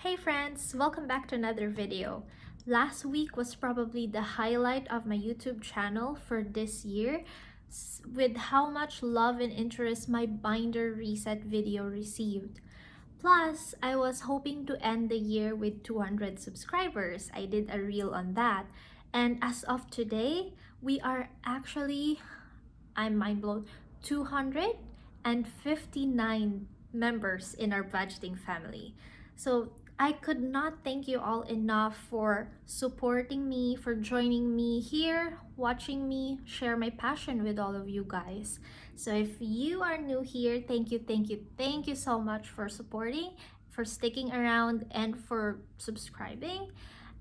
Hey friends, welcome back to another video. Last week was probably the highlight of my YouTube channel for this year with how much love and interest my binder reset video received. Plus, I was hoping to end the year with 200 subscribers. I did a reel on that. And as of today, we are actually, I'm mind blown, 259 members in our budgeting family. So I could not thank you all enough for supporting me, for joining me here, watching me share my passion with all of you guys. So if you are new here, thank you so much for supporting, for sticking around, and for subscribing.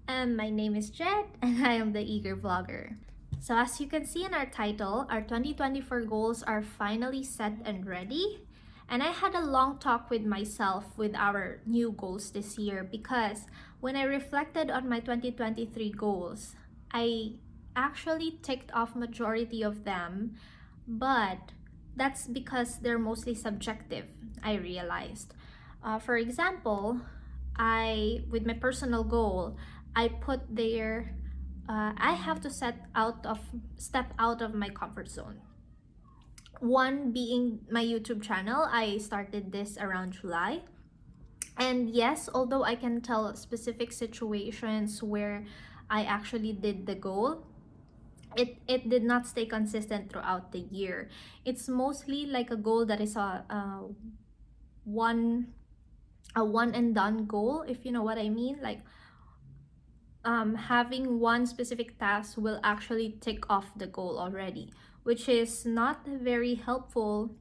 And my name is Jet, and I am the Eager Vlogger. So as you can see in our title, our 2024 goals are finally set and ready. And I had a long talk with myself with our new goals this year because when I reflected on my 2023 goals, I actually ticked off majority of them, but that's because they're mostly subjective, I realized. For example, with my personal goal, I put there, I have to step out of my comfort zone. One being my YouTube channel. I started this around July. And yes, although I can tell specific situations where I actually did the goal, it did not stay consistent throughout the year. It's mostly like a goal that is one a one and done goal, if you know what I mean. Like having one specific task will actually tick off the goal already, which is not very helpful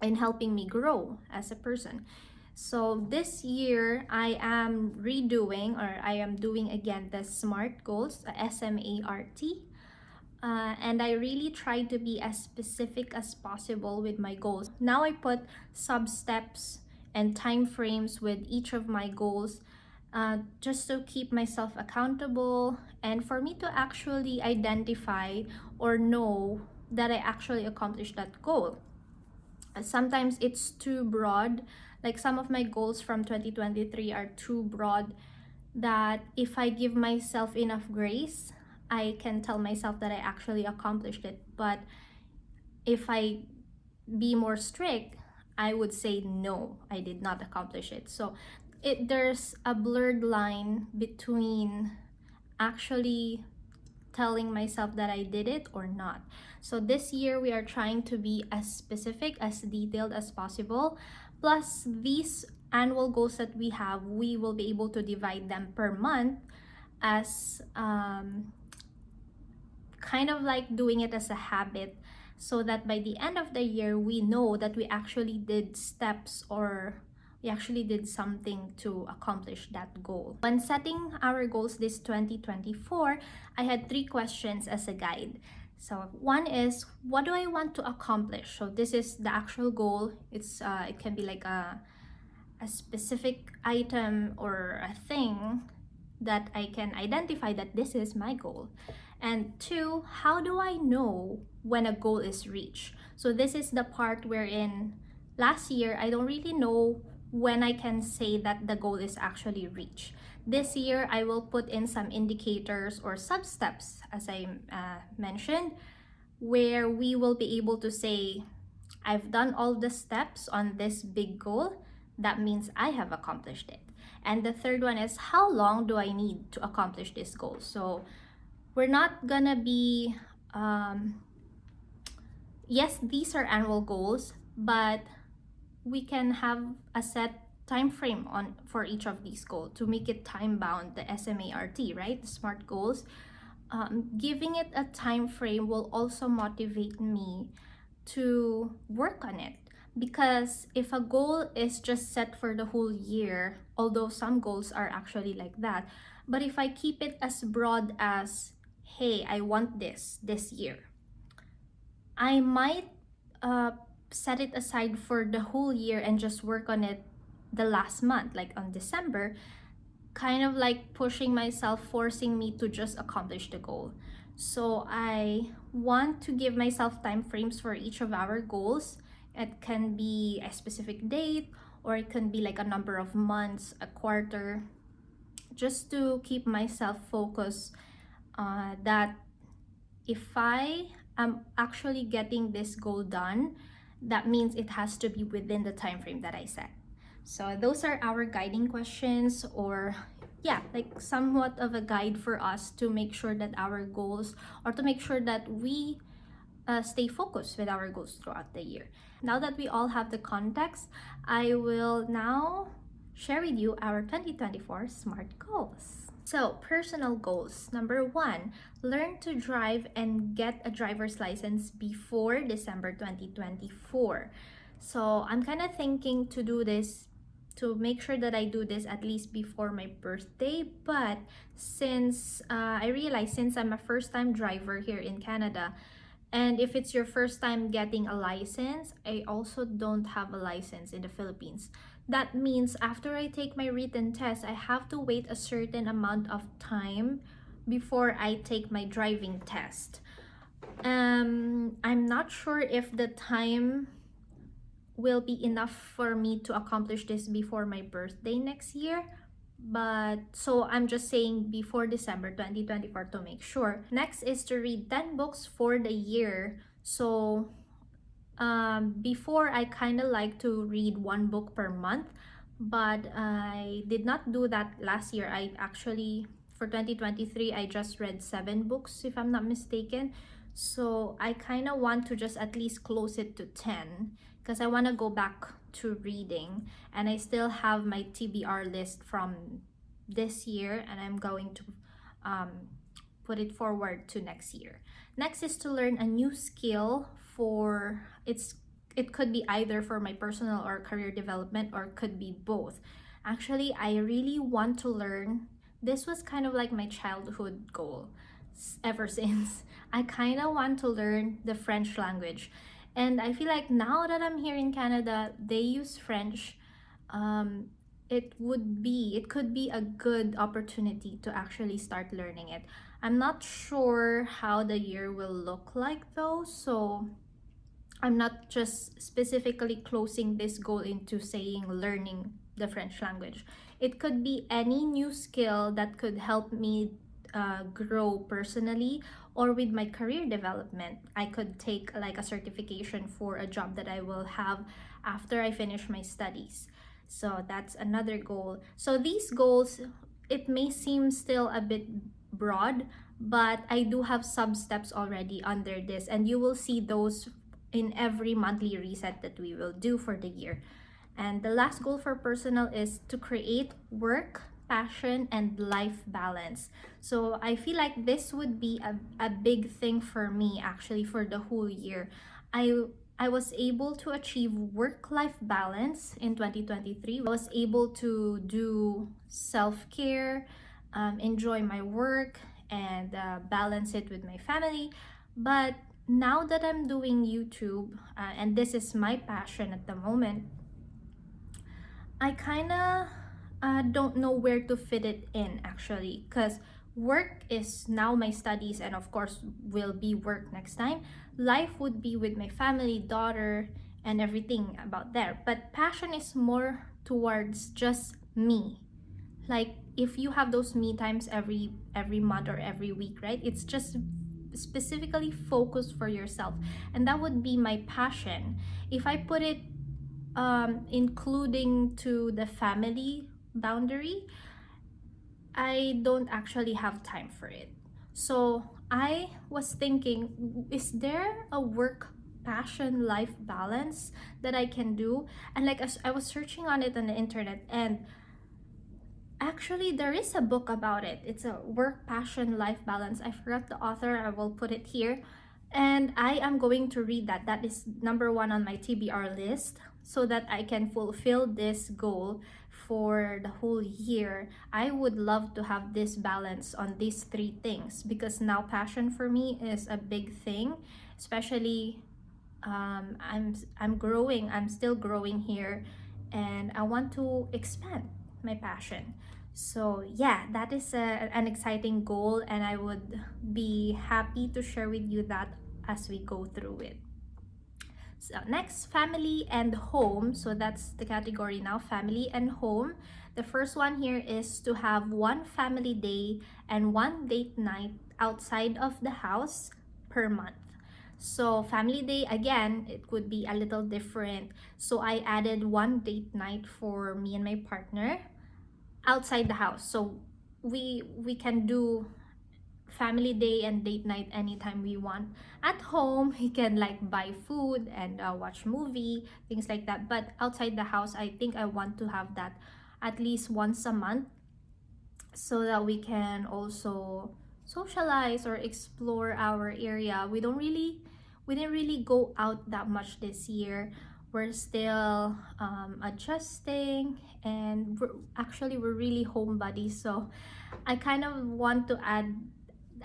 in helping me grow as a person. So this year I am redoing, or I am doing again, the SMART goals, S.M.A.R.T. And I really try to be as specific as possible with my goals. Now I put sub steps and time frames with each of my goals, just to keep myself accountable and for me to actually identify or know that I actually accomplished that goal. Sometimes it's too broad, like some of my goals from 2023 are too broad that if I give myself enough grace, I can tell myself that I actually accomplished it. But if I be more strict, I would say no, I did not accomplish it. So there's a blurred line between actually telling myself that I did it or not. So this year we are trying to be as specific, as detailed as possible. Plus, these annual goals that we have, we will be able to divide them per month as kind of like doing it as a habit, so that by the end of the year we know that we actually did steps, or we actually did something to accomplish that goal. When setting our goals this 2024, I had 3 questions as a guide. So one is, what do I want to accomplish? So this is the actual goal. It can be like a specific item or a thing that I can identify that this is my goal. And 2, how do I know when a goal is reached? So this is the part wherein last year I don't really know when I can say that the goal is actually reached. This year I will put in some indicators or sub steps, as I mentioned, where we will be able to say, I've done all the steps on this big goal. That means I have accomplished it. And the third one is, how long do I need to accomplish this goal? So we're not gonna be, yes, these are annual goals, but we can have a set time frame for each of these goals to make it time bound, the S.M.A.R.T, right? The SMART goals. Giving it a time frame will also motivate me to work on it. Because if a goal is just set for the whole year, although some goals are actually like that, but if I keep it as broad as, hey, I want this year, I might set it aside for the whole year and just work on it the last month, like on December, kind of like pushing myself, forcing me to just accomplish the goal. So I want to give myself time frames for each of our goals. It can be a specific date, or it can be like a number of months, a quarter, just to keep myself focused, that if I am actually getting this goal done, that means it has to be within the time frame that I set. So those are our guiding questions, or yeah, like somewhat of a guide for us to make sure that our goals, or to make sure that we stay focused with our goals throughout the year. Now that we all have the context, I will now share with you our 2024 SMART goals. So, personal goals. Number one, learn to drive and get a driver's license before December 2024. So, I'm kind of thinking to do this, to make sure that I do this at least before my birthday. But since I realize, since I'm a first time driver here in Canada, and if it's your first time getting a license, I also don't have a license in the Philippines. That means after I take my written test, I have to wait a certain amount of time before I take my driving test. I'm not sure if the time will be enough for me to accomplish this before my birthday next year. But so I'm just saying before December 2024 to make sure. Next is to read 10 books for the year. So before, I kind of like to read one book per month, but I did not do that last year. I actually, for 2023, I just read 7 books, if I'm not mistaken. So I kind of want to just at least close it to 10, because I want to go back to reading, and I still have my TBR list from this year, and I'm going to um, put it forward to next year. Next is to learn a new skill for it could be either for my personal or career development, or could be both. Actually, I really want to learn. This was kind of like my childhood goal ever since. I kind of want to learn the French language. And I feel like now that I'm here in Canada, they use French. Um, it could be a good opportunity to actually start learning it. I'm not sure how the year will look like though, so I'm not just specifically closing this goal into saying learning the French language. It could be any new skill that could help me grow personally or with my career development. I could take like a certification for a job that I will have after I finish my studies. So that's another goal. So these goals, it may seem still a bit broad, but I do have sub steps already under this, and you will see those in every monthly reset that we will do for the year. And the last goal for personal is to create work, passion, and life balance. So I feel like this would be a big thing for me actually for the whole year. I was able to achieve work-life balance in 2023. I was able to do self-care, enjoy my work, and balance it with my family. But now that I'm doing YouTube, and this is my passion at the moment, I kind of don't know where to fit it in actually, because work is now my studies, and of course will be work next time. Life would be with my family, daughter, and everything about there. But passion is more towards just me. Like if you have those me times every month or every week, right? It's just specifically focused for yourself, and that would be my passion. If I put it including to the family boundary, I don't actually have time for it. So I was thinking, is there a work passion life balance that I can do? And like as I was searching on it on the internet, and actually there is a book about it. It's a work passion life balance. I forgot the author. I will put it here, and I am going to read that. That is number one on my TBR list, so that I can fulfill this goal for the whole year. I would love to have this balance on these 3 things, because now passion for me is a big thing, especially I'm growing. I'm still growing here, and I want to expand my passion. So yeah, that is an exciting goal, and I would be happy to share with you that as we go through it. So next, family and home. So that's the category now, family and home. The first one here is to have one family day and one date night outside of the house per month. So family day, again, it could be a little different. So I added one date night for me and my partner outside the house. So we can do family day and date night anytime we want. At home, we can like buy food and watch movie, things like that. But outside the house, I think I want to have that at least once a month, so that we can also socialize or explore our area. We didn't really go out that much this year. We're still adjusting, and we're really homebodies. So I kind of want to add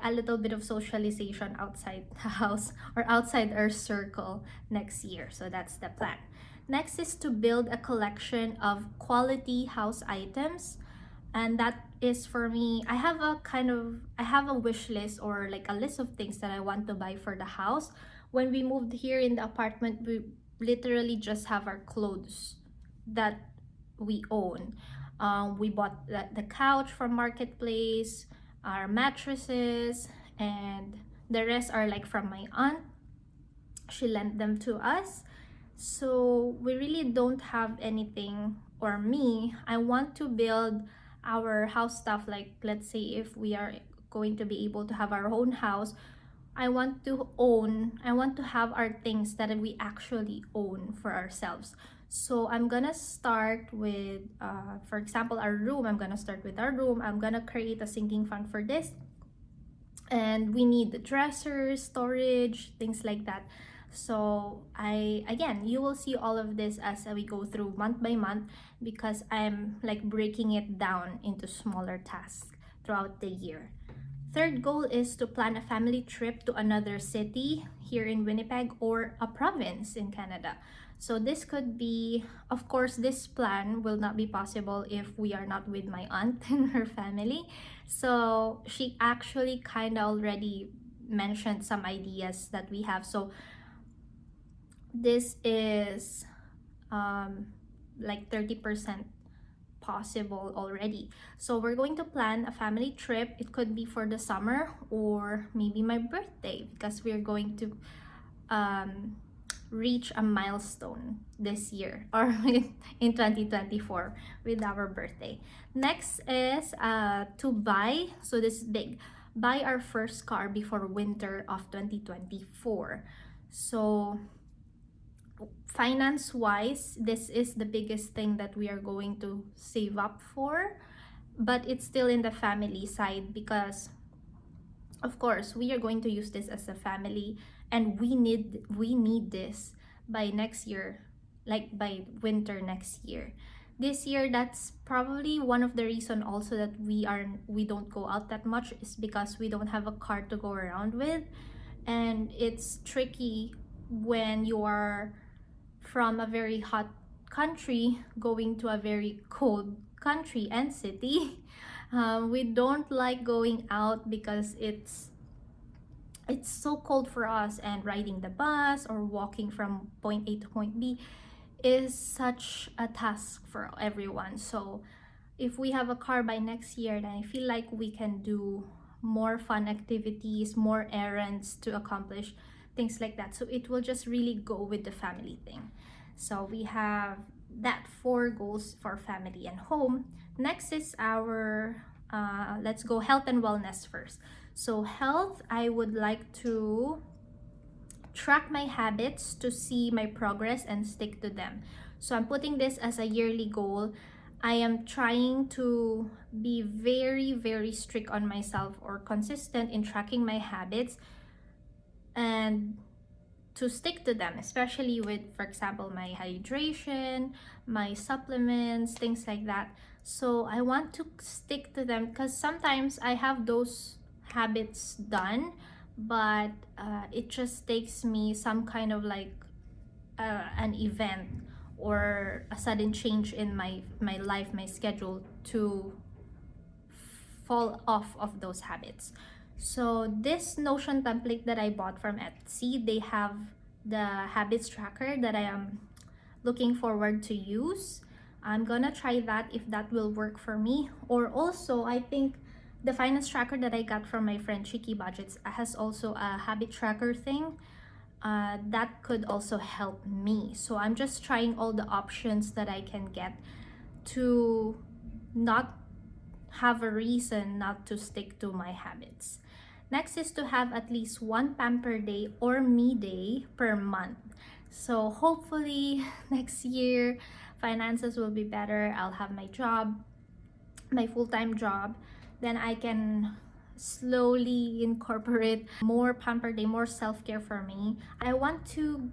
a little bit of socialization outside the house or outside our circle next year. So that's the plan. Next is to build a collection of quality house items. And that is for me, I have a wish list, or like a list of things that I want to buy for the house. When we moved here in the apartment, we literally just have our clothes that we own. We bought the couch from Marketplace, our mattresses, and the rest are like from my aunt. She lent them to us. So we really don't have anything, or me, I want to build our house stuff. Like, let's say if we are going to be able to have our own house, I want to have our things that we actually own for ourselves. So I'm gonna start with, for example, our room. I'm gonna start with our room. I'm gonna create a sinking fund for this. And we need the dressers, storage, things like that. So again, you will see all of this as we go through month by month, because I'm like breaking it down into smaller tasks throughout the year. Third goal is to plan a family trip to another city here in Winnipeg or a province in Canada. So this could be, of course, this plan will not be possible if we are not with my aunt and her family. So she actually kind of already mentioned some ideas that we have. So this is like 30% possible already. So we're going to plan a family trip. It could be for the summer or maybe my birthday, because we're going to reach a milestone this year, or in 2024 with our birthday. Next is to buy, so this is big, buy our first car before winter of 2024. So finance wise, this is the biggest thing that we are going to save up for, but it's still in the family side, because of course we are going to use this as a family, and we need this by next year, like by winter next year. This year, that's probably one of the reason also that we don't go out that much, is because we don't have a car to go around with. And it's tricky when you are from a very hot country going to a very cold country and city. We don't like going out because it's so cold for us, and riding the bus or walking from point A to point B is such a task for everyone. So if we have a car by next year, then I feel like we can do more fun activities, more errands to accomplish, things like that. So it will just really go with the family thing. So we have that 4 goals for family and home. Next is our let's go health and wellness first. So health, I would like to track my habits to see my progress and stick to them. So I'm putting this as a yearly goal. I am trying to be very, very strict on myself, or consistent in tracking my habits, and to stick to them, especially with, for example, my hydration, my supplements, things like that. So I want to stick to them, because sometimes I have those habits done, but it just takes me some kind of like an event or a sudden change in my life, my schedule, to fall off of those habits. So this Notion template that I bought from Etsy, they have the habits tracker that I am looking forward to use. I'm gonna try that if that will work for me. Or also, I think the finance tracker that I got from my friend TEVbudgets has also a habit tracker thing. That could also help me. So I'm just trying all the options that I can get to not have a reason not to stick to my habits. Next is to have at least one pamper day or me day per month. So hopefully next year finances will be better. I'll have my job, my full-time job. Then I can slowly incorporate more pamper day, more self-care for me. I want to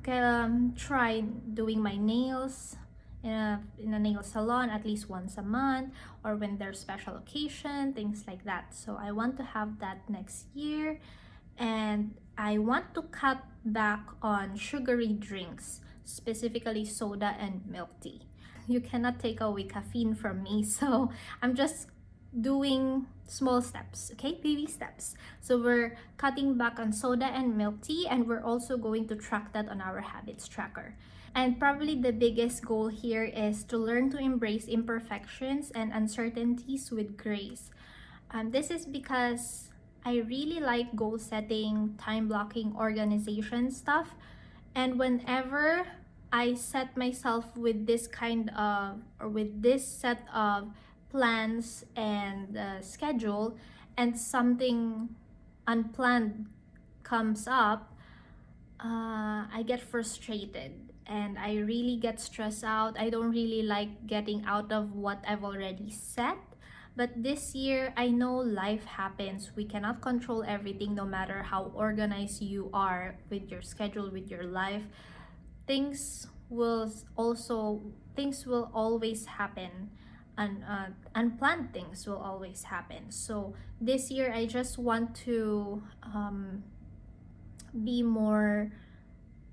try doing my nails in a nail salon at least once a month, or when there's special occasion, things like that. So I want to have that next year. And I want to cut back on sugary drinks, specifically soda and milk tea. You cannot take away caffeine from me, so I'm just doing small steps, okay? Baby steps. So we're cutting back on soda and milk tea, and we're also going to track that on our habits tracker. And probably the biggest goal here is to learn to embrace imperfections and uncertainties with grace. This is because I really like goal setting, time blocking, organization stuff. And whenever I set myself with this kind of, or with this set of plans and schedule, and something unplanned comes up, I get frustrated and I really get stressed out. I don't really like getting out of what I've already set. But this year, I know life happens. We cannot control everything, no matter how organized you are with your schedule, with your life. Things will things will always happen, and unplanned things will always happen. So this year, I just want to be more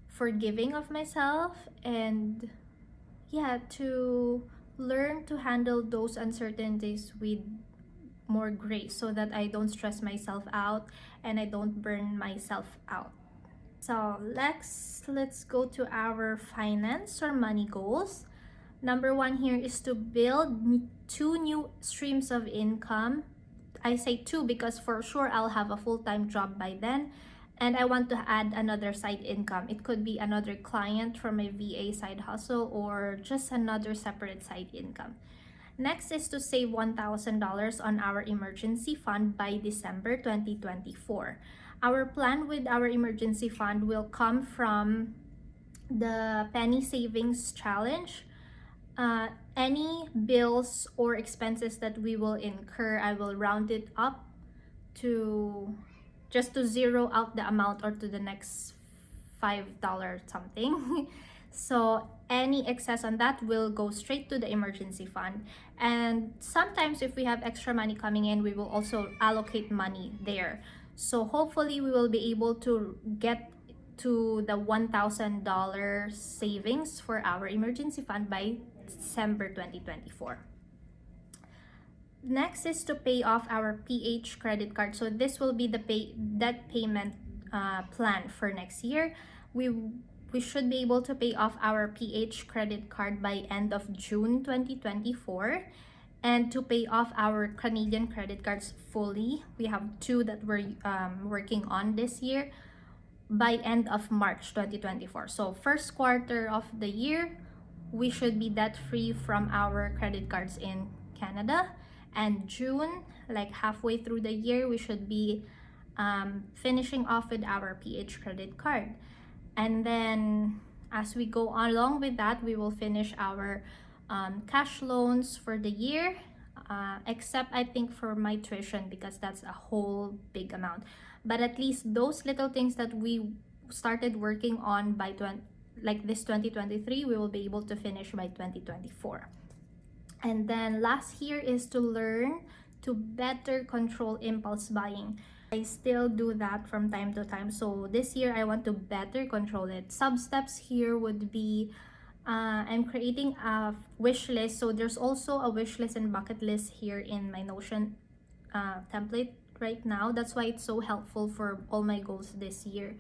forgiving of myself, and yeah, to learn to handle those uncertainties with more grace, so that I don't stress myself out and I don't burn myself out. So let's go to our finance or money goals. Number one here is to build two new streams of income. I say two because for sure I'll have a full-time job by then. And I want to add another side income. It could be another client from a VA side hustle, or just another separate side income. Next is to save $1,000 on our emergency fund by December 2024. Our plan with our emergency fund will come from the penny savings challenge. Any bills or expenses that we will incur, I will round it up to just to zero out the amount, or to the next $5 something. So any excess on that will go straight to the emergency fund. And sometimes if we have extra money coming in, we will also allocate money there. So hopefully we will be able to get to the $1,000 savings for our emergency fund by December 2024. Next is to pay off our PH credit card. So this will be the debt payment plan for next year. We should be able to pay off our PH credit card by end of June 2024. And to pay off our Canadian credit cards fully, we have two that we're working on this year, by end of March 2024. So first quarter of the year, we should be debt free from our credit cards in Canada. And June, like halfway through the year, we should be finishing off with our PH credit card. And then as we go along with that, we will finish our cash loans for the year, except I think for my tuition, because that's a whole big amount. But at least those little things that we started working on by this 2023, we will be able to finish by 2024. And then last here is to learn to better control impulse buying. I still do that from time to time. So this year I want to better control it. Sub steps here would be I'm creating a wish list. So there's also a wish list and bucket list here in my Notion template right now. That's why it's so helpful for all my goals this year.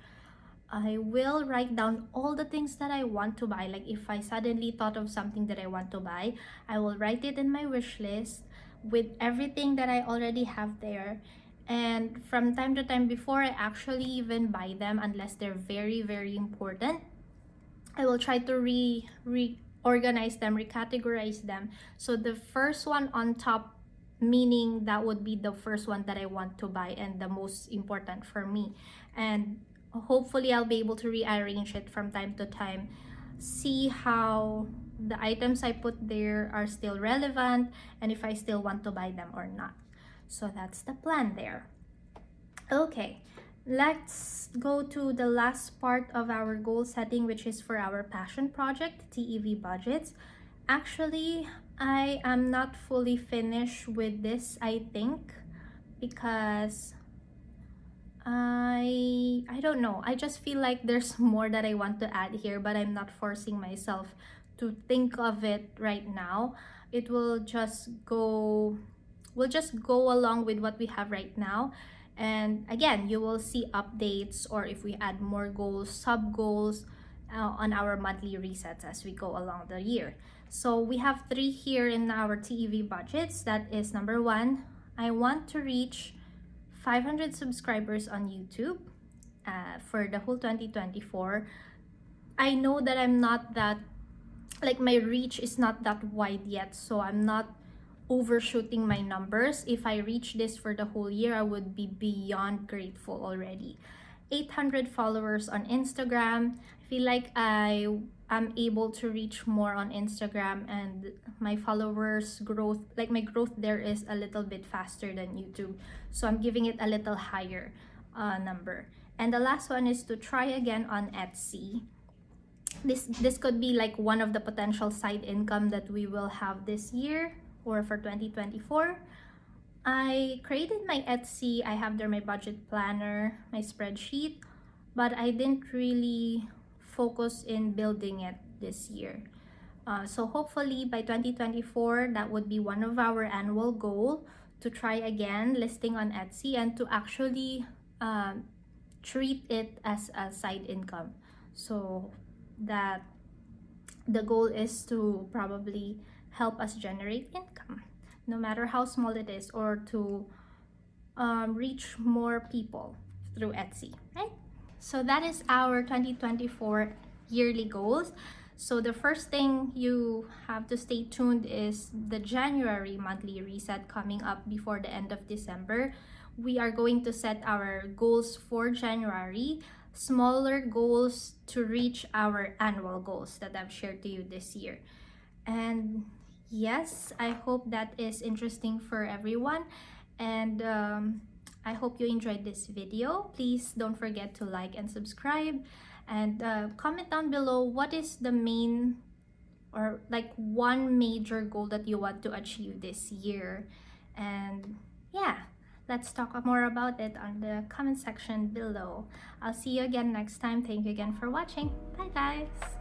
I will write down all the things that I want to buy. Like if I suddenly thought of something that I want to buy, I will write it in my wish list with everything that I already have there. And from time to time, before I actually even buy them, unless they're very, very important, I will try to reorganize them, recategorize them. So the first one on top, meaning that would be the first one that I want to buy and the most important for me. And hopefully I'll be able to rearrange it from time to time, see how the items I put there are still relevant and if I still want to buy them or not. So that's the plan there. Okay, let's go to the last part of our goal setting, which is for our passion project, TEVbudgets. Actually, I am not fully finished with this, I think, because I don't know. I just feel like there's more that I want to add here, but I'm not forcing myself to think of it right now. It will just go along with what we have right now. And again, you will see updates or if we add more goals, sub goals on our monthly resets as we go along the year. So we have 3 here in our TEVbudgets. That is number 1, I want to reach 500 subscribers on YouTube for the whole 2024. I know that I'm not that, like my reach is not that wide yet, so I'm not overshooting my numbers. If I reach this for the whole year, I would be beyond grateful already. 800 followers on Instagram. I feel like I am able to reach more on Instagram and my followers growth, like my growth there is a little bit faster than YouTube. So I'm giving it a little higher number. And the last one is to try again on Etsy. This could be like one of the potential side income that we will have this year or for 2024. I created my Etsy. I have there my budget planner, my spreadsheet, but I didn't really focus in building it this year. So hopefully by 2024, that would be one of our annual goal to try again listing on Etsy and to actually treat it as a side income. So that the goal is to probably help us generate income, no matter how small it is, or to reach more people through Etsy, right? So that is our 2024 yearly goals. So the first thing you have to stay tuned is the January monthly reset coming up before the end of December. We are going to set our goals for January, smaller goals to reach our annual goals that I've shared to you this year. And yes, I hope that is interesting for everyone. And I hope you enjoyed this video. Please don't forget to like and subscribe. And comment down below what is the main or like one major goal that you want to achieve this year. And yeah, let's talk more about it on the comment section below. I'll see you again next time. Thank you again for watching. Bye guys.